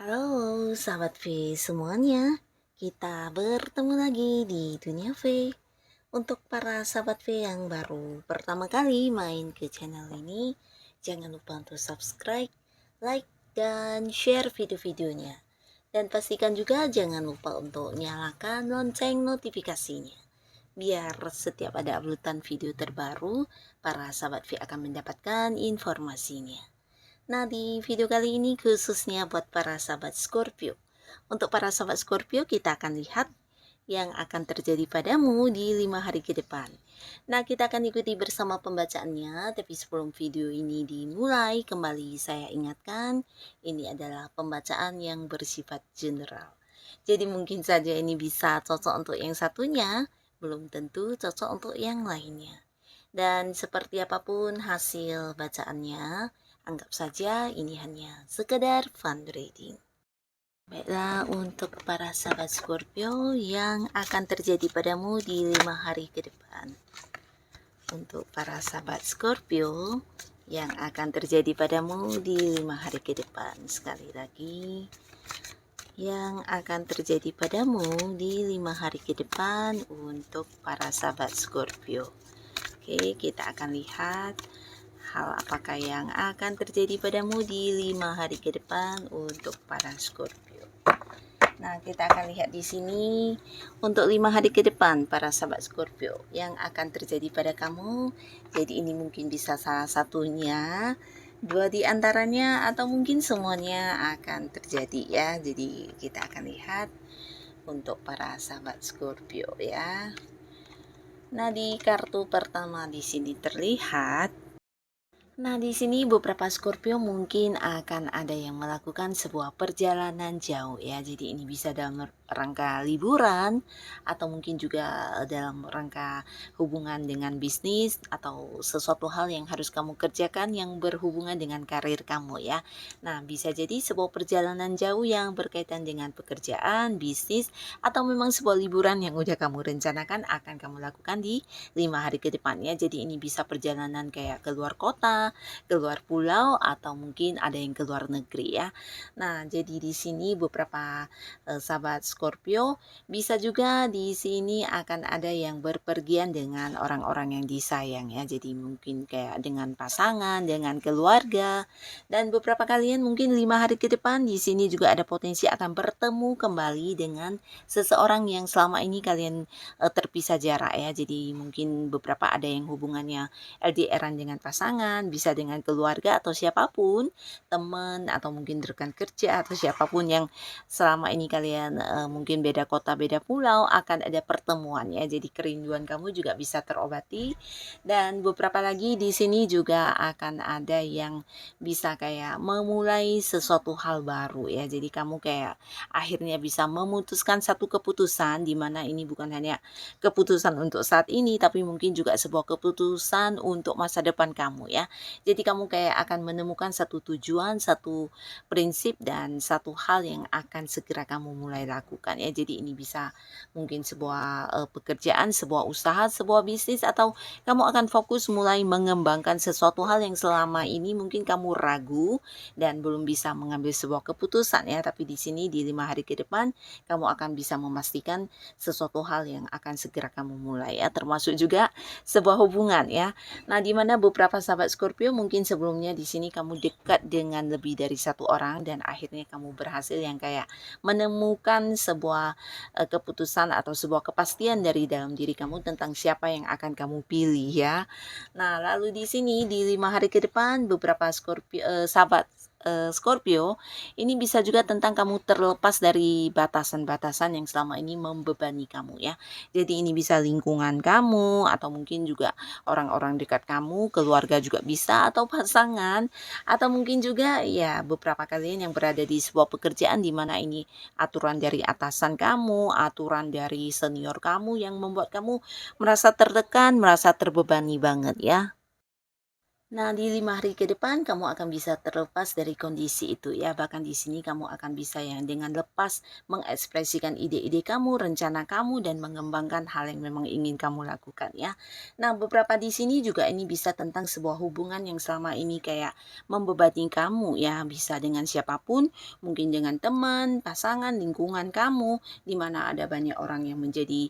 Halo sahabat V semuanya, kita bertemu lagi di Dunia V. Untuk para sahabat V yang baru pertama kali main ke channel ini, jangan lupa untuk subscribe, like, dan share video-videonya. Dan pastikan juga jangan lupa untuk nyalakan lonceng notifikasinya. Biar setiap ada uploadan video terbaru, para sahabat V akan mendapatkan informasinya. Nah, di video kali ini khususnya buat para sahabat Scorpio. Untuk para sahabat Scorpio, kita akan lihat yang akan terjadi padamu di 5 hari ke depan. Nah, kita akan ikuti bersama pembacaannya, tapi sebelum video ini dimulai, kembali saya ingatkan, ini adalah pembacaan yang bersifat general. Jadi mungkin saja ini bisa cocok untuk yang satunya, belum tentu cocok untuk yang lainnya. Dan seperti apapun hasil bacaannya, anggap saja ini hanya sekedar fun reading. Baiklah, untuk para sahabat Scorpio yang akan terjadi padamu di 5 hari ke depan. Untuk para sahabat Scorpio yang akan terjadi padamu di 5 hari ke depan. Sekali lagi, yang akan terjadi padamu di 5 hari ke depan untuk para sahabat Scorpio. Oke, kita akan lihat hal apakah yang akan terjadi padamu di 5 hari ke depan untuk para Scorpio. Nah, kita akan lihat di sini untuk 5 hari ke depan para sahabat Scorpio yang akan terjadi pada kamu. Jadi ini mungkin bisa salah satunya, dua di antaranya, atau mungkin semuanya akan terjadi ya. Jadi kita akan lihat untuk para sahabat Scorpio ya. Nah, di kartu pertama di sini terlihat. Nah, di sini beberapa Scorpio mungkin akan ada yang melakukan sebuah perjalanan jauh ya. Jadi ini bisa dalam rangka liburan atau mungkin juga dalam rangka hubungan dengan bisnis atau sesuatu hal yang harus kamu kerjakan yang berhubungan dengan karir kamu ya. Nah, bisa jadi sebuah perjalanan jauh yang berkaitan dengan pekerjaan, bisnis, atau memang sebuah liburan yang udah kamu rencanakan akan kamu lakukan di 5 hari ke depannya. Jadi ini bisa perjalanan kayak keluar kota, keluar pulau, atau mungkin ada yang keluar negeri ya. Nah, jadi di sini beberapa sahabat Scorpio bisa juga di sini akan ada yang berpergian dengan orang-orang yang disayang ya. Jadi mungkin kayak dengan pasangan, dengan keluarga, dan beberapa kalian mungkin 5 hari ke depan di sini juga ada potensi akan bertemu kembali dengan seseorang yang selama ini kalian terpisah jarak ya. Jadi mungkin beberapa ada yang hubungannya LDR-an dengan pasangan, bisa dengan keluarga atau siapapun, teman atau mungkin rekan kerja atau siapapun yang selama ini kalian mungkin beda kota, beda pulau, akan ada pertemuan ya. Jadi kerinduan kamu juga bisa terobati. Dan beberapa lagi di sini juga akan ada yang bisa kayak memulai sesuatu hal baru ya. Jadi kamu kayak akhirnya bisa memutuskan satu keputusan, di mana ini bukan hanya keputusan untuk saat ini, tapi mungkin juga sebuah keputusan untuk masa depan kamu ya. Jadi kamu kayak akan menemukan satu tujuan, satu prinsip, dan satu hal yang akan segera kamu mulai lakukan ya. Jadi ini bisa mungkin sebuah pekerjaan, sebuah usaha, sebuah bisnis, atau kamu akan fokus mulai mengembangkan sesuatu hal yang selama ini mungkin kamu ragu dan belum bisa mengambil sebuah keputusan ya. Tapi di sini di 5 hari ke depan kamu akan bisa memastikan sesuatu hal yang akan segera kamu mulai ya, termasuk juga sebuah hubungan ya. Nah, di mana beberapa sahabat Scorpio mungkin sebelumnya di sini kamu dekat dengan lebih dari satu orang dan akhirnya kamu berhasil yang kayak menemukan sebuah keputusan atau sebuah kepastian dari dalam diri kamu tentang siapa yang akan kamu pilih ya. Nah, lalu di sini di 5 hari ke depan beberapa Scorpio sahabat Scorpio, ini bisa juga tentang kamu terlepas dari batasan-batasan yang selama ini membebani kamu ya. Jadi ini bisa lingkungan kamu atau mungkin juga orang-orang dekat kamu, keluarga juga bisa atau pasangan atau mungkin juga ya beberapa kalian yang berada di sebuah pekerjaan di mana ini aturan dari atasan kamu, aturan dari senior kamu yang membuat kamu merasa tertekan, merasa terbebani banget ya. Nah, di 5 hari ke depan kamu akan bisa terlepas dari kondisi itu ya. Bahkan di sini kamu akan bisa yang dengan lepas mengekspresikan ide-ide kamu, rencana kamu dan mengembangkan hal yang memang ingin kamu lakukan ya. Nah, beberapa di sini juga ini bisa tentang sebuah hubungan yang selama ini kayak membebani kamu ya. Bisa dengan siapapun, mungkin dengan teman, pasangan, lingkungan kamu di mana ada banyak orang yang menjadi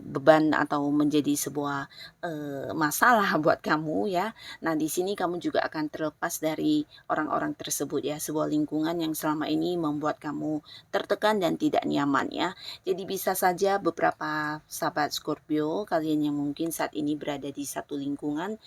beban atau menjadi sebuah masalah buat kamu ya. Nah, di sini kamu juga akan terlepas dari orang-orang tersebut ya, sebuah lingkungan yang selama ini membuat kamu tertekan dan tidak nyaman ya. Jadi bisa saja beberapa sahabat Scorpio, kalian yang mungkin saat ini berada di satu lingkungan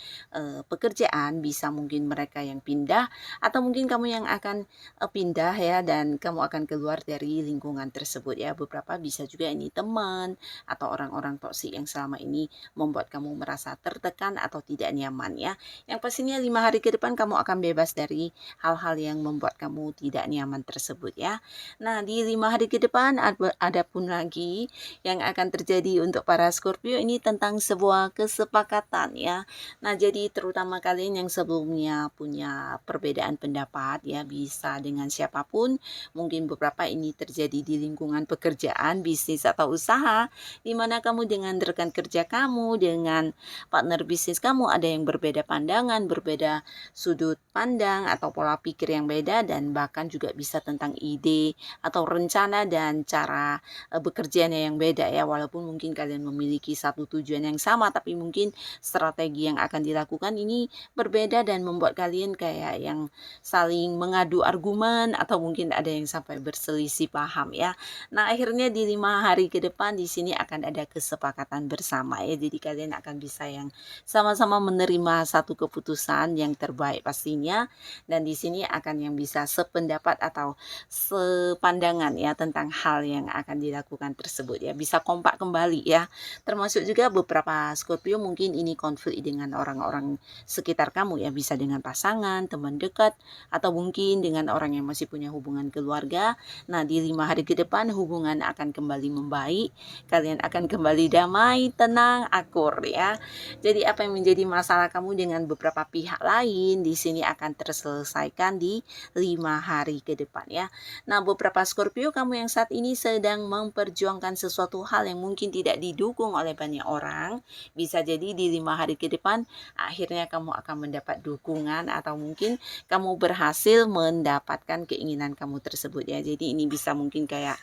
pekerjaan, bisa mungkin mereka yang pindah atau mungkin kamu yang akan pindah ya dan kamu akan keluar dari lingkungan tersebut ya. Beberapa bisa juga ini teman atau orang-orang toksik yang selama ini membuat kamu merasa tertekan atau tidak nyaman ya. Yang pastinya 5 hari ke depan kamu akan bebas dari hal-hal yang membuat kamu tidak nyaman tersebut ya. Nah, di 5 hari ke depan ada pun lagi yang akan terjadi untuk para Scorpio ini tentang sebuah kesepakatan ya. Nah, jadi terutama kalian yang sebelumnya punya perbedaan pendapat ya, bisa dengan siapapun, mungkin beberapa ini terjadi di lingkungan pekerjaan, bisnis atau usaha, di mana kamu dengan rekan kerja kamu, dengan partner bisnis kamu ada yang berbeda pandangan, berbeda sudut pandang atau pola pikir yang beda dan bahkan juga bisa tentang ide atau rencana dan cara bekerjanya yang beda ya, walaupun mungkin kalian memiliki satu tujuan yang sama tapi mungkin strategi yang akan dilakukan ini berbeda dan membuat kalian kayak yang saling mengadu argumen atau mungkin ada yang sampai berselisih paham ya. Nah, akhirnya di 5 hari ke depan di sini akan ada kesepakatan bersama ya. Jadi kalian akan bisa yang sama-sama menerima satu keputusan yang terbaik pastinya dan di sini akan yang bisa sependapat atau sepandangan ya tentang hal yang akan dilakukan tersebut ya. Bisa kompak kembali ya. Termasuk juga beberapa Scorpio mungkin ini konflik dengan orang-orang sekitar kamu ya, bisa dengan pasangan, teman dekat atau mungkin dengan orang yang masih punya hubungan keluarga. Nah, di 5 hari ke depan hubungan akan kembali membaik, kalian akan kembali damai, tenang, akur ya. Jadi apa yang menjadi masalah kamu dengan beberapa pihak lain di sini akan terselesaikan di 5 hari ke depan ya. Nah, beberapa Scorpio kamu yang saat ini sedang memperjuangkan sesuatu hal yang mungkin tidak didukung oleh banyak orang, bisa jadi di 5 hari ke depan akhirnya kamu akan mendapat dukungan atau mungkin kamu berhasil mendapatkan keinginan kamu tersebut ya. Jadi ini bisa mungkin kayak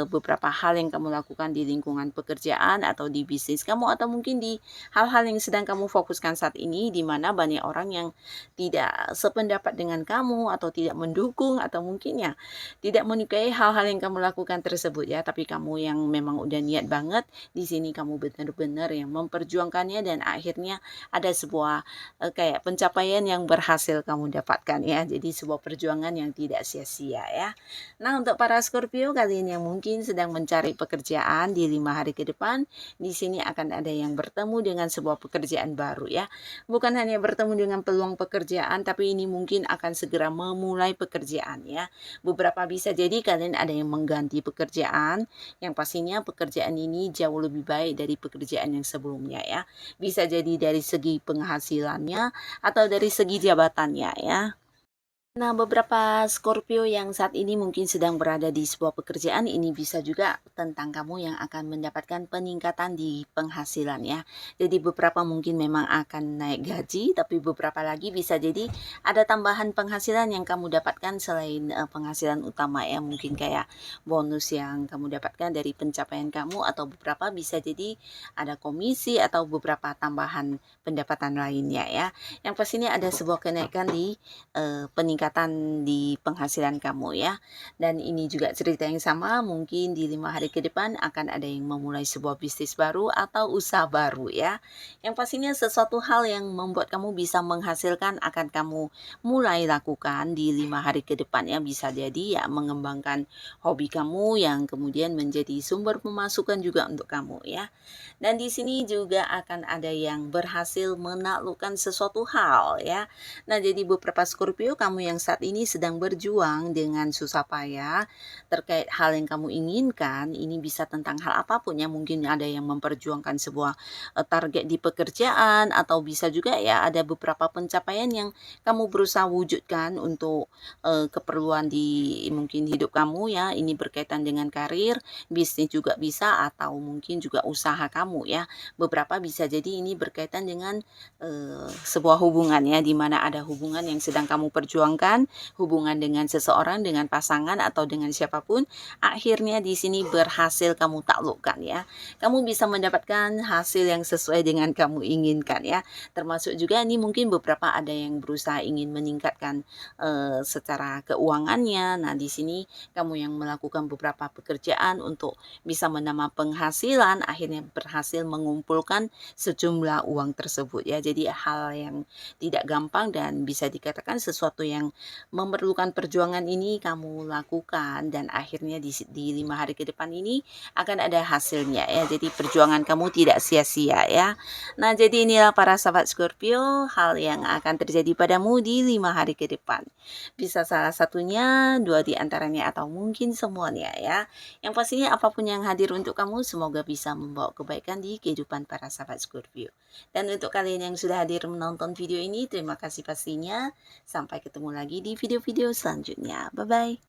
beberapa hal yang kamu lakukan di lingkungan pekerjaan atau di bisnis kamu atau mungkin di hal-hal yang sedang kamu fokuskan saat ini di mana banyak orang yang tidak sependapat dengan kamu atau tidak mendukung atau mungkin ya tidak menyukai hal-hal yang kamu lakukan tersebut ya, tapi kamu yang memang udah niat banget di sini kamu benar-benar yang memperjuangkannya dan akhirnya ada sebuah kayak pencapaian yang berhasil kamu dapatkan ya. Jadi sebuah perjuangan yang tidak sia-sia ya. Nah, untuk para Scorpio kalian yang mungkin sedang mencari pekerjaan di 5 hari ke depan, di sini akan ada yang bertemu dengan sebuah pekerjaan baru ya. Bukan hanya bertemu dengan peluang pekerjaan, tapi ini mungkin akan segera memulai pekerjaan ya. Beberapa bisa jadi kalian ada yang mengganti pekerjaan, yang pastinya pekerjaan ini jauh lebih baik dari pekerjaan yang sebelumnya ya. Bisa jadi dari segi penghasilannya atau dari segi jabatannya ya. Nah, beberapa Scorpio yang saat ini mungkin sedang berada di sebuah pekerjaan ini bisa juga tentang kamu yang akan mendapatkan peningkatan di penghasilan ya. Jadi beberapa mungkin memang akan naik gaji, tapi beberapa lagi bisa jadi ada tambahan penghasilan yang kamu dapatkan selain penghasilan utama ya. Mungkin kayak bonus yang kamu dapatkan dari pencapaian kamu atau beberapa bisa jadi ada komisi atau beberapa tambahan pendapatan lainnya ya. Yang pastinya ada sebuah kenaikan di peningkatan peningkatan di penghasilan kamu ya. Dan ini juga cerita yang sama, mungkin di 5 hari ke depan akan ada yang memulai sebuah bisnis baru atau usaha baru ya. Yang pastinya sesuatu hal yang membuat kamu bisa menghasilkan akan kamu mulai lakukan di 5 hari ke depan ya. Bisa jadi ya mengembangkan hobi kamu yang kemudian menjadi sumber pemasukan juga untuk kamu ya. Dan di sini juga akan ada yang berhasil menaklukkan sesuatu hal ya. Nah, jadi beberapa Scorpio, kamu yang saat ini sedang berjuang dengan susah payah terkait hal yang kamu inginkan, ini bisa tentang hal apapun ya. Mungkin ada yang memperjuangkan sebuah target di pekerjaan, atau bisa juga ya ada beberapa pencapaian yang kamu berusaha wujudkan untuk keperluan di mungkin hidup kamu ya. Ini berkaitan dengan karir, bisnis juga bisa, atau mungkin juga usaha kamu ya. Beberapa bisa jadi ini berkaitan dengan sebuah hubungan ya, di mana ada hubungan yang sedang kamu perjuangkan, hubungan dengan seseorang, dengan pasangan atau dengan siapapun, akhirnya di sini berhasil kamu taklukkan ya. Kamu bisa mendapatkan hasil yang sesuai dengan kamu inginkan ya. Termasuk juga ini mungkin beberapa ada yang berusaha ingin meningkatkan secara keuangannya. Nah, di sini kamu yang melakukan beberapa pekerjaan untuk bisa menambah penghasilan, akhirnya berhasil mengumpulkan sejumlah uang tersebut ya. Jadi hal yang tidak gampang dan bisa dikatakan sesuatu yang memerlukan perjuangan ini kamu lakukan, dan akhirnya di 5 hari ke depan ini akan ada hasilnya ya. Jadi perjuangan kamu tidak sia-sia ya. Nah, jadi inilah para sahabat Scorpio, hal yang akan terjadi padamu di 5 hari ke depan. Bisa salah satunya, dua di antaranya, atau mungkin semuanya ya. Yang pastinya apapun yang hadir untuk kamu, semoga bisa membawa kebaikan di kehidupan para sahabat Scorpio. Dan untuk kalian yang sudah hadir menonton video ini, terima kasih pastinya. Sampai ketemu lagi di video-video selanjutnya. Bye-bye.